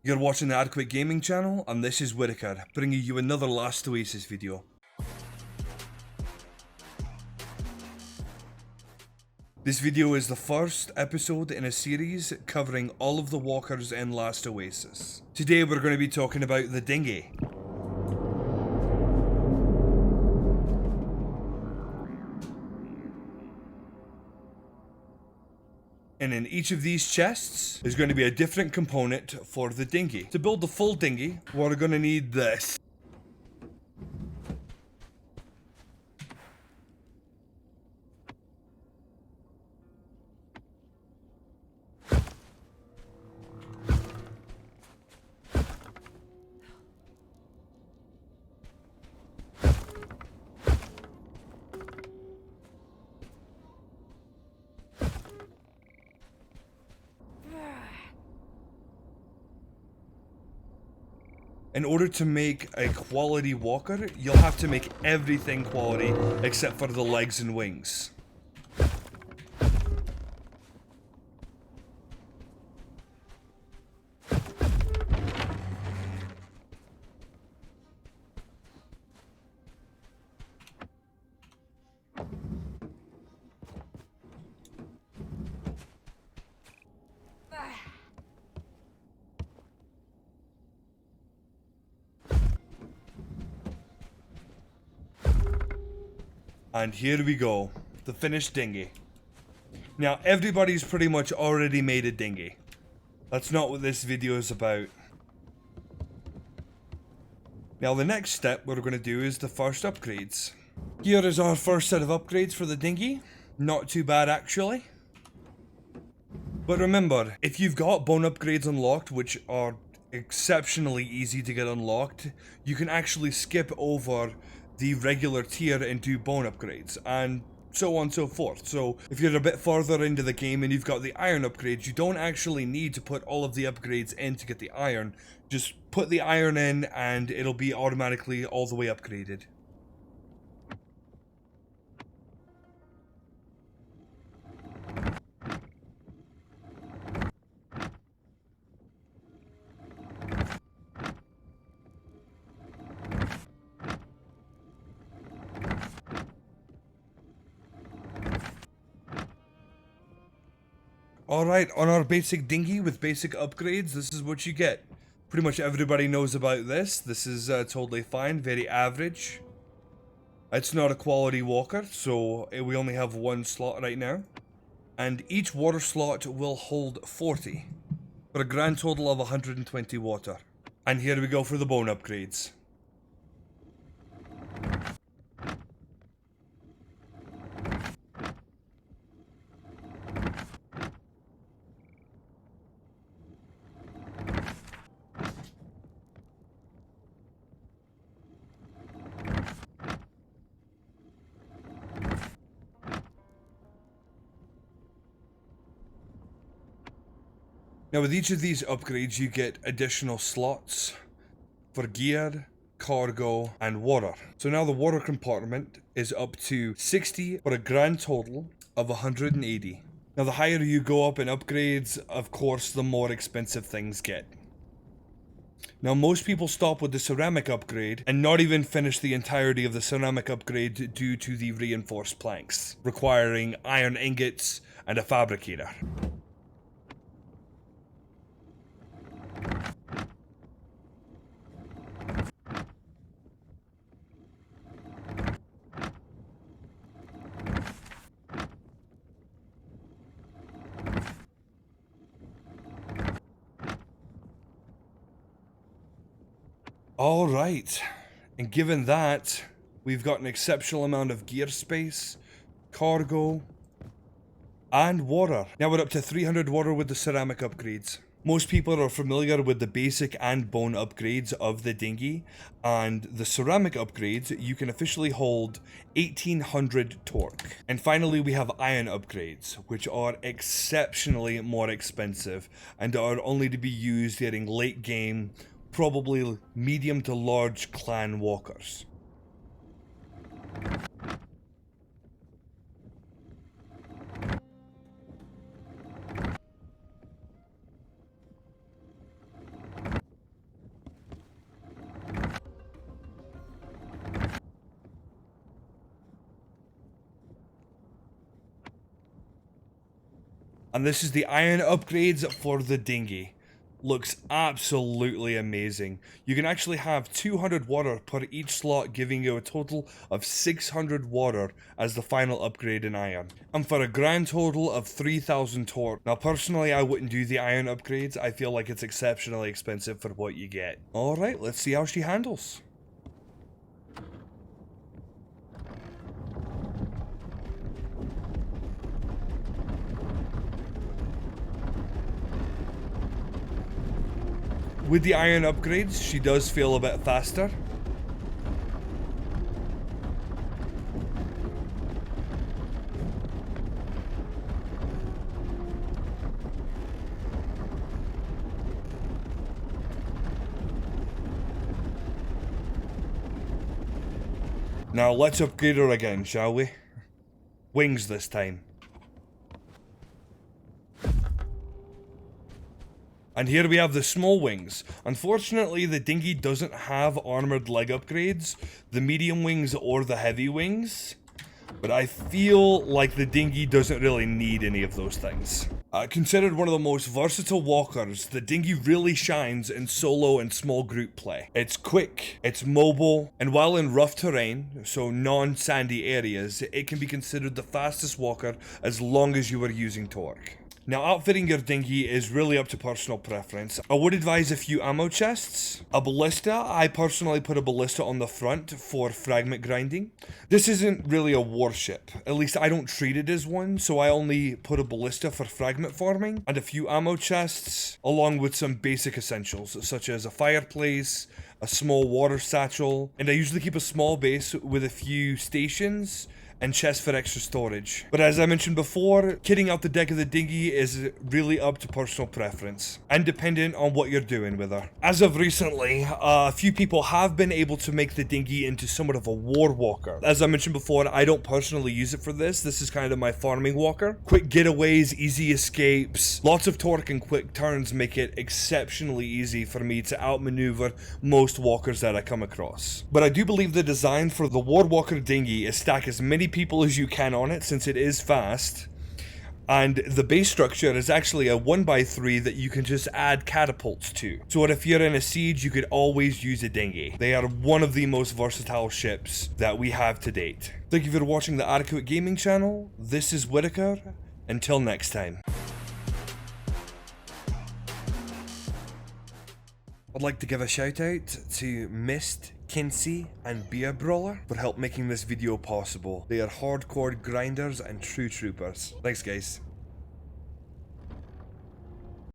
You're watching the AtaQuit gaming channel, and this is Whitaker, bringing you another Last Oasis video. This video is the first episode in a series covering all of the walkers in Last Oasis. Today we're going to be talking about the dinghy. And in each of these chests is going to be a different component for the dinghy. To build the full dinghy, we're going to need this. In order to make a quality walker, you'll have to make everything quality except for the legs and wings. And here we go, the finished dinghy. Now everybody's pretty much already made a dinghy. That's not what this video is about. Now the next step we're going to do is the first upgrades. Here is our first set of upgrades for the dinghy. Not too bad actually. But remember, if you've got bone upgrades unlocked, which are exceptionally easy to get unlocked, you can actually skip over the regular tier and do bone upgrades, and so on and so forth. So if you're a bit further into the game and you've got the iron upgrades, you don't actually need to put all of the upgrades in to get the iron. Just put the iron in and it'll be automatically all the way upgraded. Alright, on our basic dinghy with basic upgrades, this is what you get. Pretty much everybody knows about this. This is totally fine, very average. It's not a quality walker, so we only have one slot right now. And each water slot will hold 40, for a grand total of 120 water. And here we go for the bone upgrades. Now with each of these upgrades you get additional slots for gear, cargo and water. So now the water compartment is up to 60 for a grand total of 180. Now the higher you go up in upgrades, of course the more expensive things get. Now most people stop with the ceramic upgrade and not even finish the entirety of the ceramic upgrade due to the reinforced planks, requiring iron ingots and a fabricator. Alright, and given that, we've got an exceptional amount of gear space, cargo, and water. Now we're up to 300 water with the ceramic upgrades. Most people are familiar with the basic and bone upgrades of the dinghy, and the ceramic upgrades, you can officially hold 1800 torque. And finally we have iron upgrades, which are exceptionally more expensive, and are only to be used during late game, probably medium to large clan walkers. And this is the iron upgrades for the dinghy. Looks absolutely amazing. You can actually have 200 water per each slot, giving you a total of 600 water as the final upgrade in iron. And for a grand total of 3000 torque. Now personally I wouldn't do the iron upgrades, I feel like it's exceptionally expensive for what you get. Alright, let's see how she handles. With the iron upgrades, she does feel a bit faster. Now let's upgrade her again, shall we? Wings this time. And here we have the small wings. Unfortunately, the dinghy doesn't have armored leg upgrades, the medium wings or the heavy wings. But I feel like the dinghy doesn't really need any of those things. Considered one of the most versatile walkers, the dinghy really shines in solo and small group play. It's quick, it's mobile, and while in rough terrain, so non-sandy areas, it can be considered the fastest walker as long as you are using torque. Now, outfitting your dinghy is really up to personal preference. I would advise a few ammo chests, a ballista. I personally put a ballista on the front for fragment grinding. This isn't really a warship, at least I don't treat it as one, so I only put a ballista for fragment farming, and a few ammo chests, along with some basic essentials, such as a fireplace, a small water satchel, and I usually keep a small base with a few stations and chests for extra storage. But as I mentioned before, kitting out the deck of the dinghy is really up to personal preference and dependent on what you're doing with her. As of recently, a few people have been able to make the dinghy into somewhat of a war walker. As I mentioned before, I don't personally use it for this. This is kind of my farming walker. Quick getaways, easy escapes, lots of torque and quick turns make it exceptionally easy for me to outmaneuver most walkers that I come across. But I do believe the design for the war walker dinghy is stack as many people as you can on it, since it is fast, and the base structure is actually a 1x3 that you can just add catapults to. So if you're in a siege, you could always use a dinghy. They are one of the most versatile ships that we have to date. Thank you for watching the AtaQuit gaming channel. This is Whitaker. Until next time. I'd like to give a shout out to Mist, Kinsey, and Beer Brawler for help making this video possible. They are hardcore grinders and true troopers. Thanks guys.